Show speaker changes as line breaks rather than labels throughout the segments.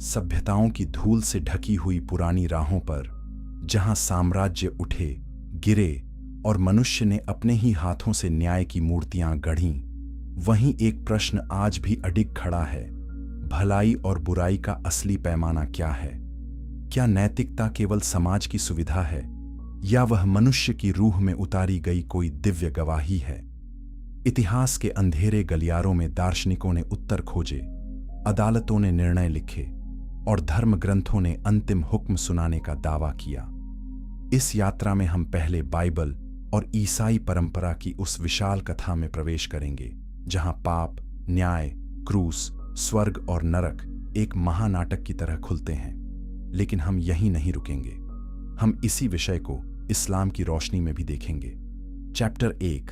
सभ्यताओं की धूल से ढकी हुई पुरानी राहों पर, जहां साम्राज्य उठे, गिरे और मनुष्य ने अपने ही हाथों से न्याय की मूर्तियां गढ़ीं, वहीं एक प्रश्न आज भी अडिग खड़ा है। भलाई और बुराई का असली पैमाना क्या है? क्या नैतिकता केवल समाज की सुविधा है, या वह मनुष्य की रूह में उतारी गई कोई दिव्य गवाही है? इतिहास के अंधेरे गलियारों में दार्शनिकों ने उत्तर खोजे, अदालतों ने निर्णय लिखे और धर्म ग्रंथों ने अंतिम हुक्म सुनाने का दावा किया। इस यात्रा में हम पहले बाइबल और ईसाई परंपरा की उस विशाल कथा में प्रवेश करेंगे, जहां पाप, न्याय, क्रूस, स्वर्ग और नरक एक महानाटक की तरह खुलते हैं। लेकिन हम यहीं नहीं रुकेंगे। हम इसी विषय को इस्लाम की रोशनी में भी देखेंगे। चैप्टर 1।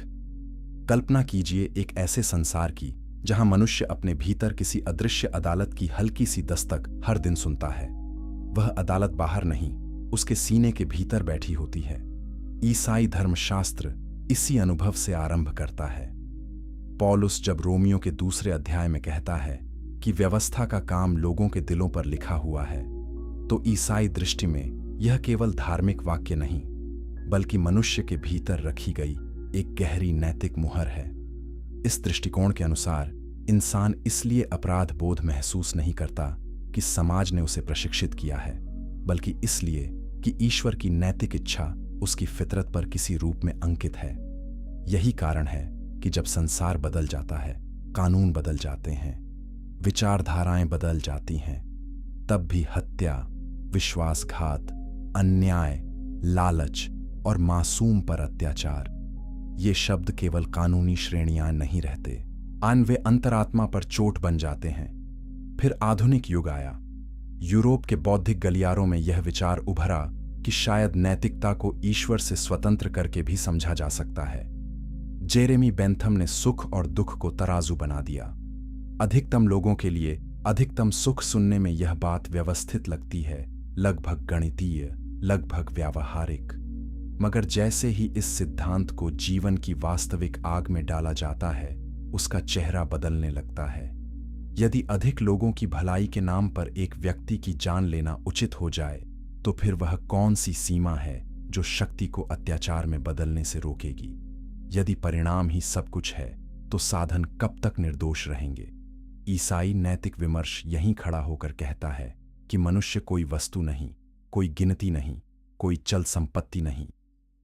कल्पना कीजिए एक ऐसे संसार की जहां मनुष्य अपने भीतर किसी अदृश्य अदालत की हल्की सी दस्तक हर दिन सुनता है। वह अदालत बाहर नहीं, उसके सीने के भीतर बैठी होती है। ईसाई धर्मशास्त्र इसी अनुभव से आरंभ करता है। पौलुस जब रोमियो के 2 अध्याय में कहता है कि व्यवस्था का काम लोगों के दिलों पर लिखा हुआ है, तो ईसाई दृष्टि में यह केवल धार्मिक वाक्य नहीं, बल्कि मनुष्य के भीतर रखी गई एक गहरी नैतिक मुहर है। इस दृष्टिकोण के अनुसार इंसान इसलिए अपराध बोध महसूस नहीं करता कि समाज ने उसे प्रशिक्षित किया है, बल्कि इसलिए कि ईश्वर की नैतिक इच्छा उसकी फितरत पर किसी रूप में अंकित है। यही कारण है कि जब संसार बदल जाता है, कानून बदल जाते हैं, विचारधाराएं बदल जाती हैं, तब भी हत्या, विश्वासघात, अन्याय, लालच और मासूम पर अत्याचार, ये शब्द केवल कानूनी श्रेणियां नहीं रहते, वे अंतरात्मा पर चोट बन जाते हैं। फिर आधुनिक युग आया। यूरोप के बौद्धिक गलियारों में यह विचार उभरा कि शायद नैतिकता को ईश्वर से स्वतंत्र करके भी समझा जा सकता है। जेरेमी बेंथम ने सुख और दुख को तराजू बना दिया। अधिकतम लोगों के लिए अधिकतम सुख सुनने में यह बात व्यवस्थित लगती है, लगभग गणितीय, लगभग व्यावहारिक। मगर जैसे ही इस सिद्धांत को जीवन की वास्तविक आग में डाला जाता है, उसका चेहरा बदलने लगता है। यदि अधिक लोगों की भलाई के नाम पर एक व्यक्ति की जान लेना उचित हो जाए, तो फिर वह कौन सी सीमा है जो शक्ति को अत्याचार में बदलने से रोकेगी? यदि परिणाम ही सब कुछ है, तो साधन कब तक निर्दोष रहेंगे? ईसाई नैतिक विमर्श यहीं खड़ा होकर कहता है कि मनुष्य कोई वस्तु नहीं, कोई गिनती नहीं, कोई चल संपत्ति नहीं।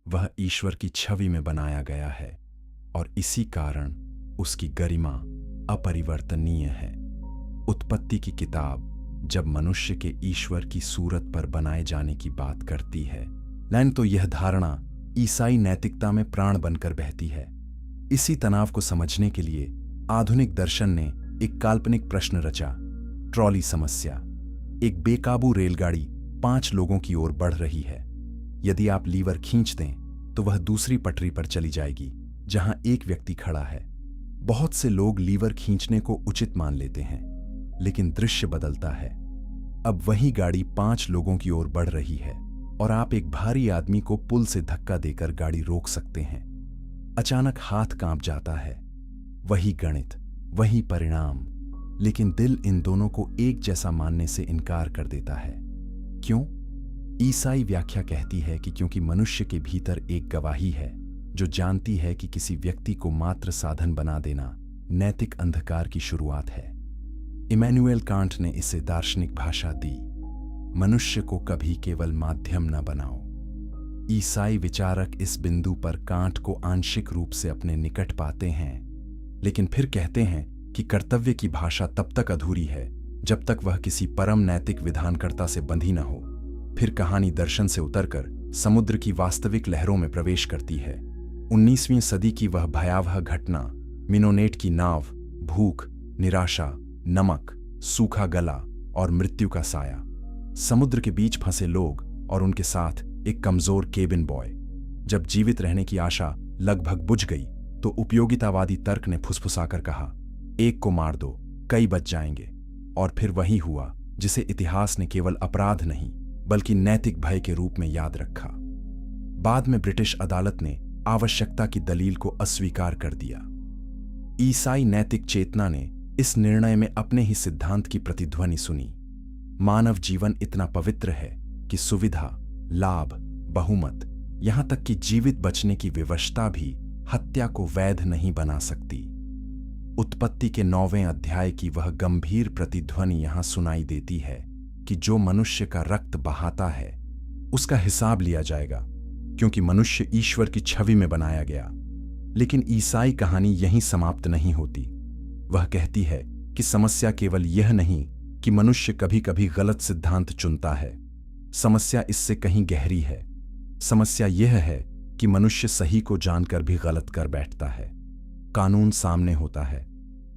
वह ईश्वर की छवि में बनाया गया है और इसी कारण उसकी गरिमा अपरिवर्तनीय है। उत्पत्ति की किताब जब मनुष्य के ईश्वर की सूरत पर बनाए जाने की बात करती है, तो यह धारणा ईसाई नैतिकता में प्राण बनकर बहती है। इसी तनाव को समझने के लिए आधुनिक दर्शन ने एक काल्पनिक प्रश्न रचा, ट्रॉली समस्या। एक बेकाबू रेलगाड़ी 5 लोगों की ओर बढ़ रही है। यदि आप लीवर खींच दें तो वह दूसरी पटरी पर चली जाएगी जहां एक व्यक्ति खड़ा है। बहुत से लोग लीवर खींचने को उचित मान लेते हैं, लेकिन दृश्य बदलता है। अब वही गाड़ी 5 लोगों की ओर बढ़ रही है और आप एक भारी आदमी को पुल से धक्का देकर गाड़ी रोक सकते हैं। अचानक हाथ कांप जाता है। वही गणित, वही परिणाम, लेकिन दिल इन दोनों को एक जैसा मानने से इनकार कर देता है। क्यों? ईसाई व्याख्या कहती है कि क्योंकि मनुष्य के भीतर एक गवाही है जो जानती है कि किसी व्यक्ति को मात्र साधन बना देना नैतिक अंधकार की शुरुआत है। इमैनुएल कांट ने इसे दार्शनिक भाषा दी, मनुष्य को कभी केवल माध्यम न बनाओ। ईसाई विचारक इस बिंदु पर कांट को आंशिक रूप से अपने निकट पाते हैं, लेकिन फिर कहते हैं कि कर्तव्य की भाषा तब तक अधूरी है जब तक वह किसी परम नैतिक विधानकर्ता से बंधी न हो। फिर कहानी दर्शन से उतरकर समुद्र की वास्तविक लहरों में प्रवेश करती है। 19वीं सदी की वह भयावह घटना, मिनोनेट की नाव, भूख, निराशा, नमक, सूखा गला और मृत्यु का साया। समुद्र के बीच फंसे लोग और उनके साथ एक कमजोर केबिन बॉय। जब जीवित रहने की आशा लगभग बुझ गई तो उपयोगितावादी तर्क ने फुसफुसाकर कहा, एक को मार दो, कई बच जाएंगे। और फिर वही हुआ जिसे इतिहास ने केवल अपराध नहीं बल्कि नैतिक भय के रूप में याद रखा। बाद में ब्रिटिश अदालत ने आवश्यकता की दलील को अस्वीकार कर दिया। ईसाई नैतिक चेतना ने इस निर्णय में अपने ही सिद्धांत की प्रतिध्वनि सुनी। मानव जीवन इतना पवित्र है कि सुविधा, लाभ, बहुमत, यहां तक कि जीवित बचने की विवशता भी हत्या को वैध नहीं बना सकती। उत्पत्ति के 9वें अध्याय की वह गंभीर प्रतिध्वनि यहां सुनाई देती है कि जो मनुष्य का रक्त बहाता है उसका हिसाब लिया जाएगा, क्योंकि मनुष्य ईश्वर की छवि में बनाया गया। लेकिन ईसाई कहानी यहीं समाप्त नहीं होती। वह कहती है कि समस्या केवल यह नहीं कि मनुष्य कभी कभी गलत सिद्धांत चुनता है। समस्या इससे कहीं गहरी है। समस्या यह है कि मनुष्य सही को जानकर भी गलत कर बैठता है। कानून सामने होता है,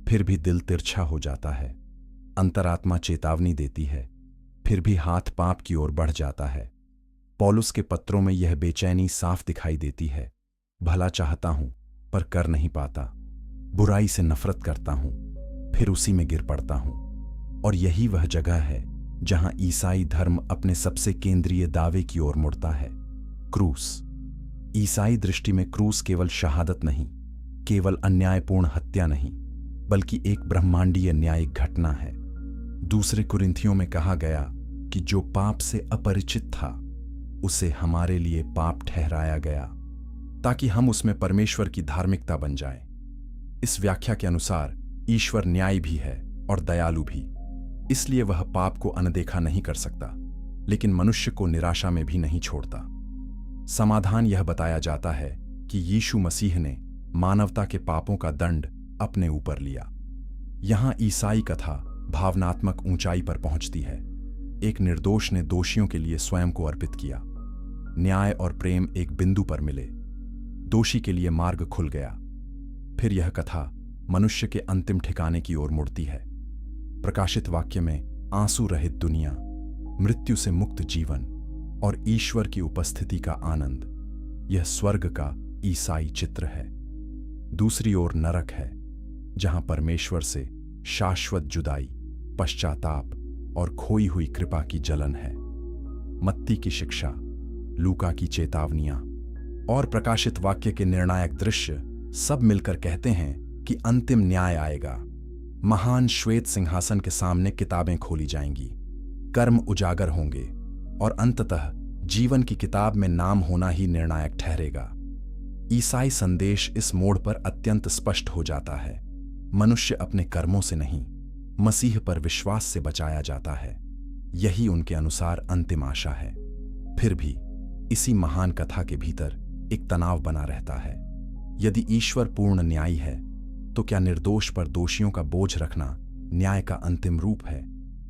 फिर भी दिल तिरछा हो जाता है। अंतरात्मा चेतावनी देती है, फिर भी हाथ पाप की ओर बढ़ जाता है। पौलुस के पत्रों में यह बेचैनी साफ दिखाई देती है। भला चाहता हूं पर कर नहीं पाता, बुराई से नफरत करता हूं, फिर उसी में गिर पड़ता हूं। और यही वह जगह है जहां ईसाई धर्म अपने सबसे केंद्रीय दावे की ओर मुड़ता है, क्रूस। ईसाई दृष्टि में क्रूस केवल शहादत नहीं, केवल अन्यायपूर्ण हत्या नहीं, बल्कि एक ब्रह्मांडीय न्यायिक घटना है। दूसरे कुरिन्थियों में कहा गया कि जो पाप से अपरिचित था उसे हमारे लिए पाप ठहराया गया, ताकि हम उसमें परमेश्वर की धार्मिकता बन जाएं। इस व्याख्या के अनुसार ईश्वर न्यायी भी है और दयालु भी, इसलिए वह पाप को अनदेखा नहीं कर सकता, लेकिन मनुष्य को निराशा में भी नहीं छोड़ता। समाधान यह बताया जाता है कि यीशु मसीह ने मानवता के पापों का दंड अपने ऊपर लिया। यहां ईसाई कथा भावनात्मक ऊंचाई पर पहुंचती है। एक निर्दोष ने दोषियों के लिए स्वयं को अर्पित किया। न्याय और प्रेम एक बिंदु पर मिले, दोषी के लिए मार्ग खुल गया। फिर यह कथा मनुष्य के अंतिम ठिकाने की ओर मुड़ती है। प्रकाशित वाक्य में आंसू रहित दुनिया, मृत्यु से मुक्त जीवन और ईश्वर की उपस्थिति का आनंद, यह स्वर्ग का ईसाई चित्र है। दूसरी ओर नरक है, जहां परमेश्वर से शाश्वत जुदाई, पश्चाताप और खोई हुई कृपा की जलन है। मत्ती की शिक्षा, लूका की चेतावनियां और प्रकाशित वाक्य के निर्णायक दृश्य सब मिलकर कहते हैं कि अंतिम न्याय आएगा। महान श्वेत सिंहासन के सामने किताबें खोली जाएंगी, कर्म उजागर होंगे और अंततः जीवन की किताब में नाम होना ही निर्णायक ठहरेगा। ईसाई संदेश इस मोड़ पर अत्यंत स्पष्ट हो जाता है। मनुष्य अपने कर्मों से नहीं, मसीह पर विश्वास से बचाया जाता है। यही उनके अनुसार अंतिम आशा है। फिर भी इसी महान कथा के भीतर एक तनाव बना रहता है। यदि ईश्वर पूर्ण न्यायी है, तो क्या निर्दोष पर दोषियों का बोझ रखना न्याय का अंतिम रूप है,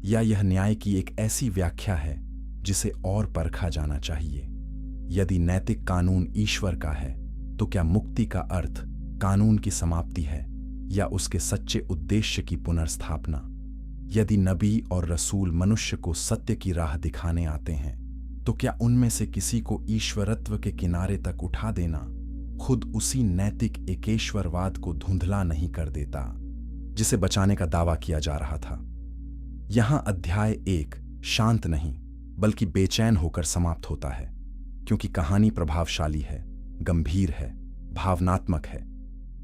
या यह न्याय की एक ऐसी व्याख्या है जिसे और परखा जाना चाहिए? यदि नैतिक कानून ईश्वर का है, तो क्या मुक्ति का अर्थ कानून की समाप्ति है या उसके सच्चे उद्देश्य की पुनर्स्थापना? यदि नबी और रसूल मनुष्य को सत्य की राह दिखाने आते हैं, तो क्या उनमें से किसी को ईश्वरत्व के किनारे तक उठा देना खुद उसी नैतिक एकेश्वरवाद को धुंधला नहीं कर देता जिसे बचाने का दावा किया जा रहा था? यहां अध्याय 1 शांत नहीं बल्कि बेचैन होकर समाप्त होता है, क्योंकि कहानी प्रभावशाली है, गंभीर है, भावनात्मक है।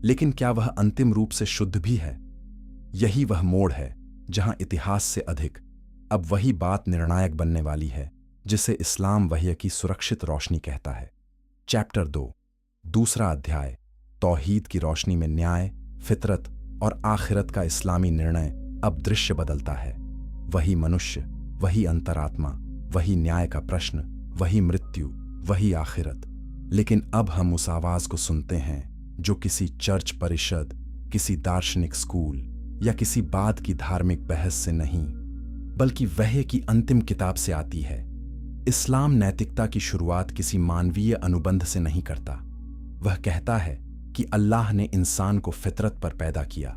लेकिन क्या वह अंतिम रूप से शुद्ध भी है? यही वह मोड़ है जहां इतिहास से अधिक अब वही बात निर्णायक बनने वाली है जिसे इस्लाम वह्य की सुरक्षित रोशनी कहता है। चैप्टर 2, दूसरा अध्याय, तौहीद की रोशनी में न्याय, फितरत और आखिरत का इस्लामी निर्णय अब दृश्य बदलता है। वही मनुष्य, वही अंतरात्मा, वही न्याय का प्रश्न, वही मृत्यु, वही आखिरत। लेकिन अब हम उस आवाज को सुनते हैं जो किसी चर्च परिषद, किसी दार्शनिक स्कूल या किसी बाद की धार्मिक बहस से नहीं, बल्कि वह की अंतिम किताब से आती है। इस्लाम नैतिकता की शुरुआत किसी मानवीय अनुबंध से नहीं करता। वह कहता है कि अल्लाह ने इंसान को फितरत पर पैदा किया।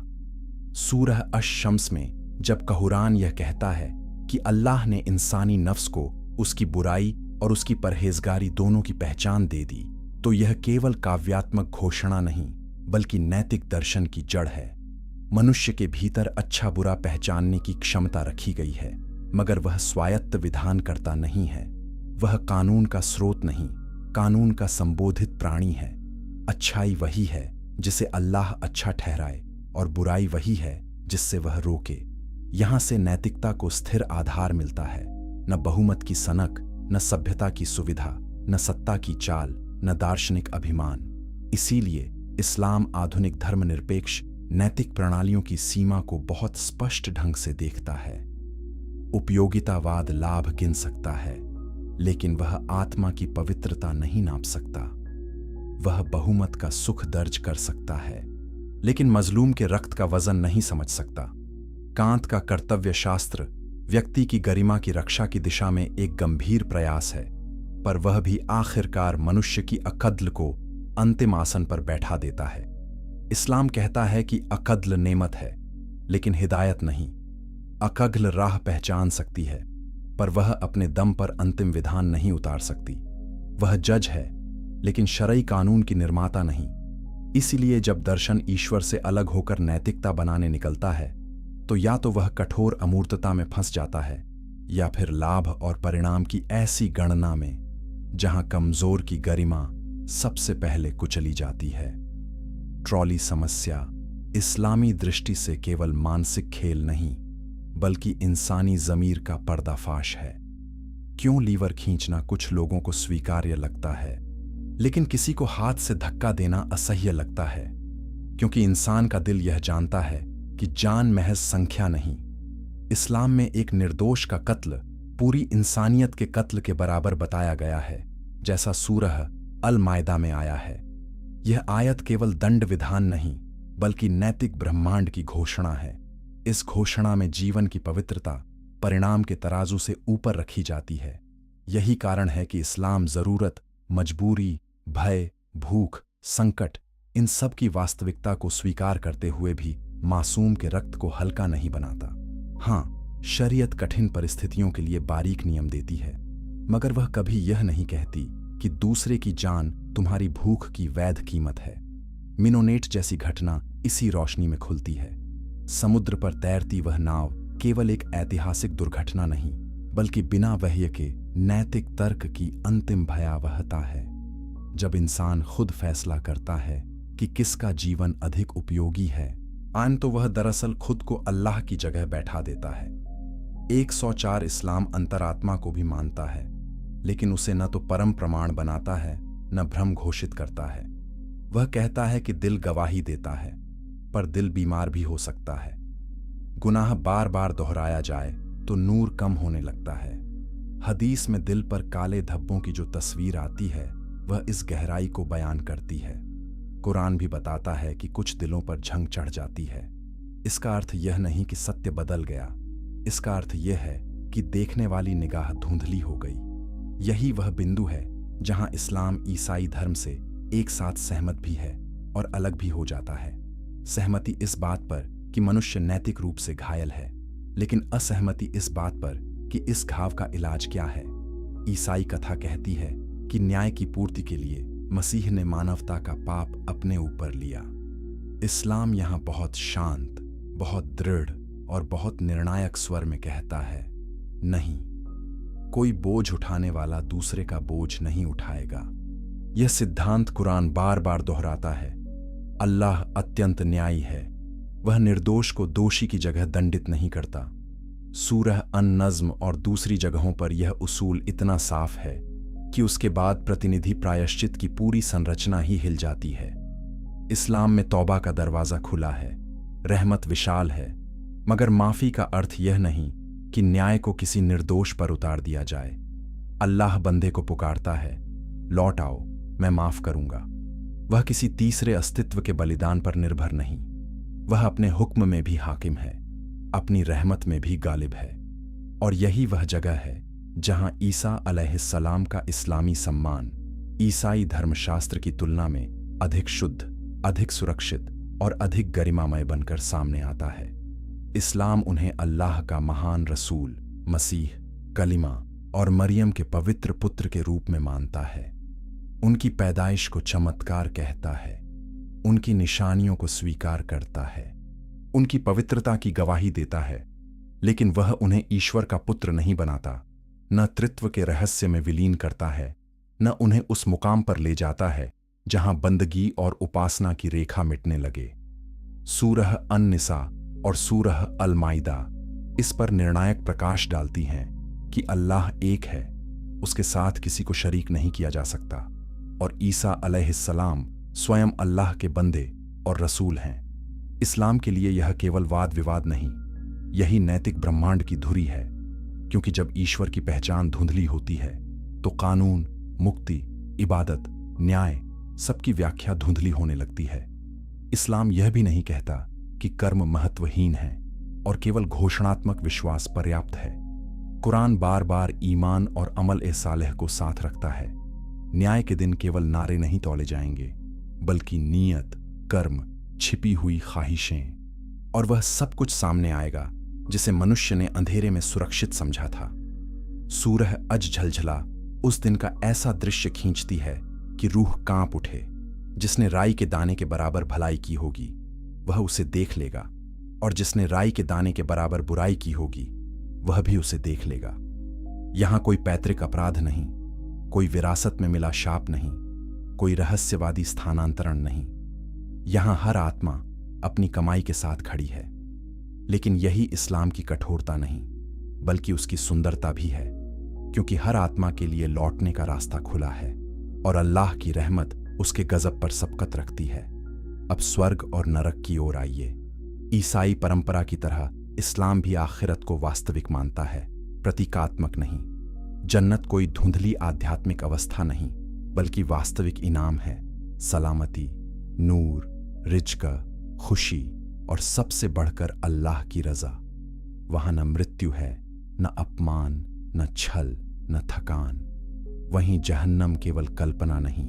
सूरह अश-शम्स में जब कुरान यह कहता है कि अल्लाह ने इंसानी नफ्स को उसकी बुराई और उसकी परहेजगारी दोनों की पहचान दे दी, तो यह केवल काव्यात्मक घोषणा नहीं बल्कि नैतिक दर्शन की जड़ है। मनुष्य के भीतर अच्छा बुरा पहचानने की क्षमता रखी गई है, मगर वह स्वायत्त विधानकर्ता नहीं है। वह कानून का स्रोत नहीं, कानून का संबोधित प्राणी है। अच्छाई वही है जिसे अल्लाह अच्छा ठहराए और बुराई वही है जिससे वह रोके। यहां से नैतिकता को स्थिर आधार मिलता है, न बहुमत की सनक, न सभ्यता की सुविधा, न सत्ता की चाल, न दार्शनिक अभिमान। इसीलिए इस्लाम आधुनिक धर्मनिरपेक्ष नैतिक प्रणालियों की सीमा को बहुत स्पष्ट ढंग से देखता है। उपयोगितावाद लाभ गिन सकता है, लेकिन वह आत्मा की पवित्रता नहीं नाप सकता। वह बहुमत का सुख दर्ज कर सकता है, लेकिन मजलूम के रक्त का वजन नहीं समझ सकता। कांत का कर्तव्य शास्त्र व्यक्ति की गरिमा की रक्षा की दिशा में एक गंभीर प्रयास है, पर वह भी आखिरकार मनुष्य की अकद्ल को अंतिम आसन पर बैठा देता है। इस्लाम कहता है कि अकद्ल नेमत है, लेकिन हिदायत नहीं। अकग्ल राह पहचान सकती है, पर वह अपने दम पर अंतिम विधान नहीं उतार सकती। वह जज है, लेकिन शरई कानून की निर्माता नहीं। इसीलिए जब दर्शन ईश्वर से अलग होकर नैतिकता बनाने निकलता है, तो या तो वह कठोर अमूर्तता में फंस जाता है, या फिर लाभ और परिणाम की ऐसी गणना में जहां कमजोर की गरिमा सबसे पहले कुचली जाती है। ट्रॉली समस्या इस्लामी दृष्टि से केवल मानसिक खेल नहीं, बल्कि इंसानी ज़मीर का पर्दाफाश है। क्यों लीवर खींचना कुछ लोगों को स्वीकार्य लगता है, लेकिन किसी को हाथ से धक्का देना असह्य लगता है? क्योंकि इंसान का दिल यह जानता है कि जान महज संख्या नहीं। इस्लाम में एक निर्दोष का कत्ल पूरी इंसानियत के कत्ल के बराबर बताया गया है, जैसा सूरह अल मायदा में आया है। यह आयत केवल दंड विधान नहीं, बल्कि नैतिक ब्रह्मांड की घोषणा है। इस घोषणा में जीवन की पवित्रता परिणाम के तराजू से ऊपर रखी जाती है। यही कारण है कि इस्लाम जरूरत, मजबूरी, भय, भूख, संकट, इन सब की वास्तविकता को स्वीकार करते हुए भी मासूम के रक्त को हल्का नहीं बनाता। हाँ, शरीयत कठिन परिस्थितियों के लिए बारीक नियम देती है, मगर वह कभी यह नहीं कहती कि दूसरे की जान तुम्हारी भूख की वैध कीमत है। मिनोनेट जैसी घटना इसी रोशनी में खुलती है। समुद्र पर तैरती वह नाव केवल एक ऐतिहासिक दुर्घटना नहीं, बल्कि बिना वह्य के नैतिक तर्क की अंतिम भयावहता है। जब इंसान खुद फैसला करता है कि किसका जीवन अधिक उपयोगी है, तो वह दरअसल खुद को अल्लाह की जगह बैठा देता है। 104 इस्लाम अंतरात्मा को भी मानता है, लेकिन उसे न तो परम प्रमाण बनाता है, न भ्रम घोषित करता है। वह कहता है कि दिल गवाही देता है, पर दिल बीमार भी हो सकता है। गुनाह बार बार दोहराया जाए तो नूर कम होने लगता है। हदीस में दिल पर काले धब्बों की जो तस्वीर आती है, वह इस गहराई को बयान करती है। कुरान भी बताता है कि कुछ दिलों पर झंग चढ़ जाती है। इसका अर्थ यह नहीं कि सत्य बदल गया, इसका अर्थ यह है कि देखने वाली निगाह धुंधली हो गई। यही वह बिंदु है जहां इस्लाम ईसाई धर्म से एक साथ सहमत भी है और अलग भी हो जाता है। सहमति इस बात पर कि मनुष्य नैतिक रूप से घायल है, लेकिन असहमति इस बात पर कि इस घाव का इलाज क्या है। ईसाई कथा कहती है कि न्याय की पूर्ति के लिए मसीह ने मानवता का पाप अपने ऊपर लिया। इस्लाम यहां बहुत शांत, बहुत दृढ़ और बहुत निर्णायक स्वर में कहता है, नहीं, कोई बोझ उठाने वाला दूसरे का बोझ नहीं उठाएगा। यह सिद्धांत कुरान बार बार दोहराता है। अल्लाह अत्यंत न्यायी है, वह निर्दोष को दोषी की जगह दंडित नहीं करता। सूरह अन-नज़्म और दूसरी जगहों पर यह उसूल इतना साफ है कि उसके बाद प्रतिनिधि प्रायश्चित की पूरी संरचना ही हिल जाती है। इस्लाम में तौबा का दरवाजा खुला है, रहमत विशाल है, मगर माफी का अर्थ यह नहीं कि न्याय को किसी निर्दोष पर उतार दिया जाए। अल्लाह बंदे को पुकारता है, लौट आओ, मैं माफ करूंगा। वह किसी तीसरे अस्तित्व के बलिदान पर निर्भर नहीं, वह अपने हुक्म में भी हाकिम है, अपनी रहमत में भी गालिब है। और यही वह जगह है जहां ईसा अलैहिस्सलाम का इस्लामी सम्मान ईसाई धर्मशास्त्र की तुलना में अधिक शुद्ध, अधिक सुरक्षित और अधिक गरिमामय बनकर सामने आता है। इस्लाम उन्हें अल्लाह का महान रसूल, मसीह, कलिमा और मरियम के पवित्र पुत्र के रूप में मानता है। उनकी पैदाइश को चमत्कार कहता है, उनकी निशानियों को स्वीकार करता है, उनकी पवित्रता की गवाही देता है, लेकिन वह उन्हें ईश्वर का पुत्र नहीं बनाता, न त्रित्व के रहस्य में विलीन करता है, न उन्हें उस मुकाम पर ले जाता है जहां बंदगी और उपासना की रेखा मिटने लगे। सूरह अन-निसा और सूरह अल-माइदा इस पर निर्णायक प्रकाश डालती हैं कि अल्लाह एक है, उसके साथ किसी को शरीक नहीं किया जा सकता, और ईसा अलैहिस्सलाम स्वयं अल्लाह के बंदे और रसूल हैं। इस्लाम के लिए यह केवल वाद विवाद नहीं, यही नैतिक ब्रह्मांड की धुरी है, क्योंकि जब ईश्वर की पहचान धुंधली होती है तो कानून, मुक्ति, इबादत, न्याय सबकी व्याख्या धुंधली होने लगती है। इस्लाम यह भी नहीं कहता कि कर्म महत्वहीन है और केवल घोषणात्मक विश्वास पर्याप्त है। कुरान बार बार ईमान और अमल ए सालेह को साथ रखता है। न्याय के दिन केवल नारे नहीं तौले जाएंगे, बल्कि नीयत, कर्म, छिपी हुई ख्वाहिशें, और वह सब कुछ सामने आएगा जिसे मनुष्य ने अंधेरे में सुरक्षित समझा था। सूरह अज झलझला उस दिन का ऐसा दृश्य खींचती है कि रूह कांप उठे। जिसने राई के दाने के बराबर भलाई की होगी वह उसे देख लेगा, और जिसने राई के दाने के बराबर बुराई की होगी वह भी उसे देख लेगा। यहां कोई पैतृक अपराध नहीं, कोई विरासत में मिला शाप नहीं, कोई रहस्यवादी स्थानांतरण नहीं। यहां हर आत्मा अपनी कमाई के साथ खड़ी है। लेकिन यही इस्लाम की कठोरता नहीं, बल्कि उसकी सुंदरता भी है, क्योंकि हर आत्मा के लिए लौटने का रास्ता खुला है और अल्लाह की रहमत उसके गजब पर सबकत रखती है। अब स्वर्ग और नरक की ओर आइए। ईसाई परंपरा की तरह इस्लाम भी आखिरत को वास्तविक मानता है, प्रतीकात्मक नहीं। जन्नत कोई धुंधली आध्यात्मिक अवस्था नहीं, बल्कि वास्तविक इनाम है। सलामती, नूर, रिज्क, खुशी और सबसे बढ़कर अल्लाह की रजा। वहां न मृत्यु है, न अपमान, न छल, न थकान। वहीं जहन्नम केवल कल्पना नहीं,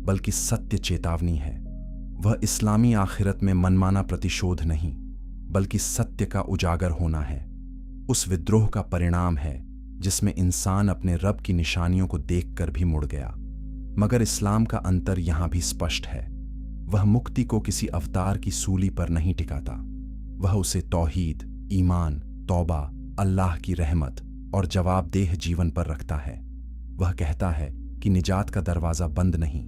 बल्कि सत्य चेतावनी है। वह इस्लामी आखिरत में मनमाना प्रतिशोध नहीं, बल्कि सत्य का उजागर होना है। उस विद्रोह का परिणाम है जिसमें इंसान अपने रब की निशानियों को देखकर भी मुड़ गया। मगर इस्लाम का अंतर यहां भी स्पष्ट है। वह मुक्ति को किसी अवतार की सूली पर नहीं टिकाता। वह उसे तौहीद, ईमान, तौबा, अल्लाह की रहमत और जवाबदेह जीवन पर रखता है। वह कहता है कि निजात का दरवाजा बंद नहीं,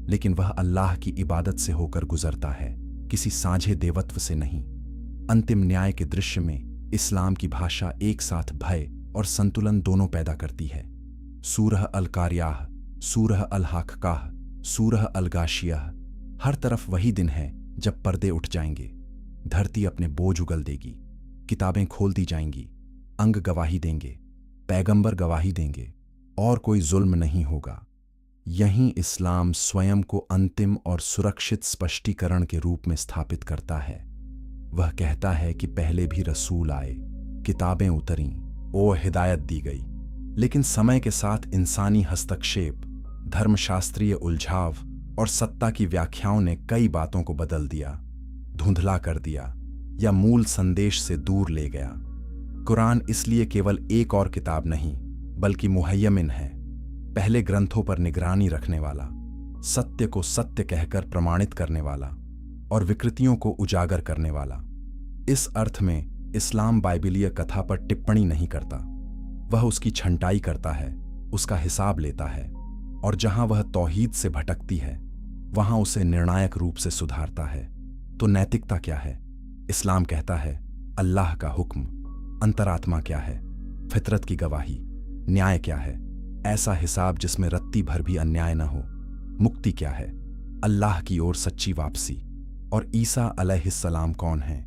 लेकिन वह अल्लाह की इबादत से होकर गुजरता है, किसी साझे देवत्व से नहीं। अंतिम न्याय के दृश्य में इस्लाम की भाषा एक साथ भय और संतुलन दोनों पैदा करती है। सूरह अल कारियाह, सूरह अल हाक्काह, सूरह अल गाशियाह, हर तरफ वही दिन है जब पर्दे उठ जाएंगे, धरती अपने बोझ उगल देगी, किताबें खोल दी जाएंगी, अंग गवाही देंगे, पैगंबर गवाही देंगे, और कोई जुल्म नहीं होगा। यहीं इस्लाम स्वयं को अंतिम और सुरक्षित स्पष्टीकरण के रूप में स्थापित करता है। वह कहता है कि पहले भी रसूल आए, किताबें उतरीं, ओ हिदायत दी गई, लेकिन समय के साथ इंसानी हस्तक्षेप, धर्मशास्त्रीय उलझाव और सत्ता की व्याख्याओं ने कई बातों को बदल दिया, धुंधला कर दिया या मूल संदेश से दूर ले गया। कुरान इसलिए केवल एक और किताब नहीं, बल्कि मुहय्यमिन है, पहले ग्रंथों पर निगरानी रखने वाला, सत्य को सत्य कहकर प्रमाणित करने वाला और विकृतियों को उजागर करने वाला। इस अर्थ में इस्लाम बाइबिलीय कथा पर टिप्पणी नहीं करता। वह उसकी छंटाई करता है, उसका हिसाब लेता है, और जहां वह तौहीद से भटकती है वहां उसे निर्णायक रूप से सुधारता है। तो नैतिकता क्या है? इस्लाम कहता है अल्लाह का हुक्म। अंतरात्मा क्या है? फितरत की गवाही। न्याय क्या है? ऐसा हिसाब जिसमें रत्ती भर भी अन्याय न हो। मुक्ति क्या है? अल्लाह की ओर सच्ची वापसी। और ईसा अलैहिस्सलाम कौन है?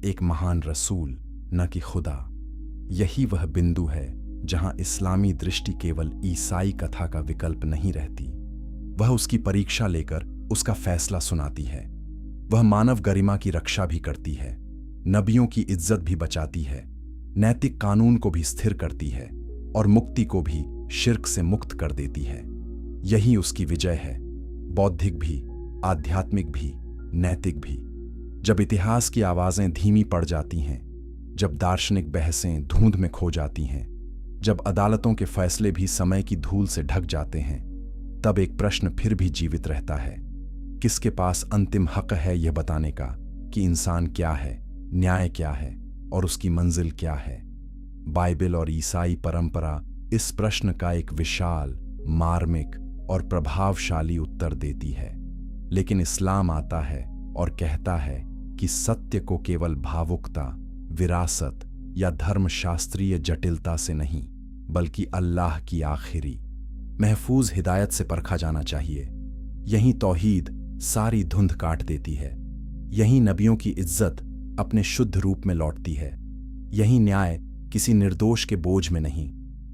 एक महान रसूल, न कि खुदा। यही वह बिंदु है जहां इस्लामी दृष्टि केवल ईसाई कथा का विकल्प नहीं रहती। वह उसकी परीक्षा लेकर उसका फैसला सुनाती है। वह मानव गरिमा की रक्षा भी करती है, नबियों की इज्जत भी बचाती है, नैतिक कानून को भी स्थिर करती है और मुक्ति को भी शिर्क से मुक्त कर देती है। यही उसकी विजय है, बौद्धिक भी, आध्यात्मिक भी, नैतिक भी। जब इतिहास की आवाजें धीमी पड़ जाती हैं, जब दार्शनिक बहसें धुंध में खो जाती हैं, जब अदालतों के फैसले भी समय की धूल से ढक जाते हैं, तब एक प्रश्न फिर भी जीवित रहता है। किसके पास अंतिम हक है यह बताने का कि इंसान क्या है, न्याय क्या है और उसकी मंजिल क्या है? बाइबिल और ईसाई परंपरा इस प्रश्न का एक विशाल, मार्मिक और प्रभावशाली उत्तर देती है। लेकिन इस्लाम आता है और कहता है कि सत्य को केवल भावुकता, विरासत या धर्मशास्त्रीय जटिलता से नहीं, बल्कि अल्लाह की आखिरी महफूज हिदायत से परखा जाना चाहिए। यही तौहीद सारी धुंध काट देती है। यही नबियों की इज्जत अपने शुद्ध रूप में लौटती है। यही न्याय किसी निर्दोष के बोझ में नहीं,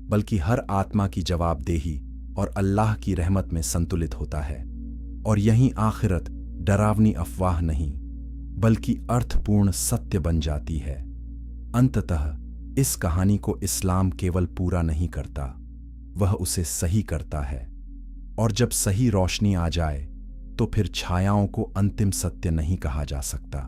बल्कि हर आत्मा की जवाबदेही और अल्लाह की रहमत में संतुलित होता है। और यही आखिरत डरावनी अफवाह नहीं, बल्कि अर्थपूर्ण सत्य बन जाती है। अंततः इस कहानी को इस्लाम केवल पूरा नहीं करता, वह उसे सही करता है। और जब सही रोशनी आ जाए तो फिर छायाओं को अंतिम सत्य नहीं कहा जा सकता।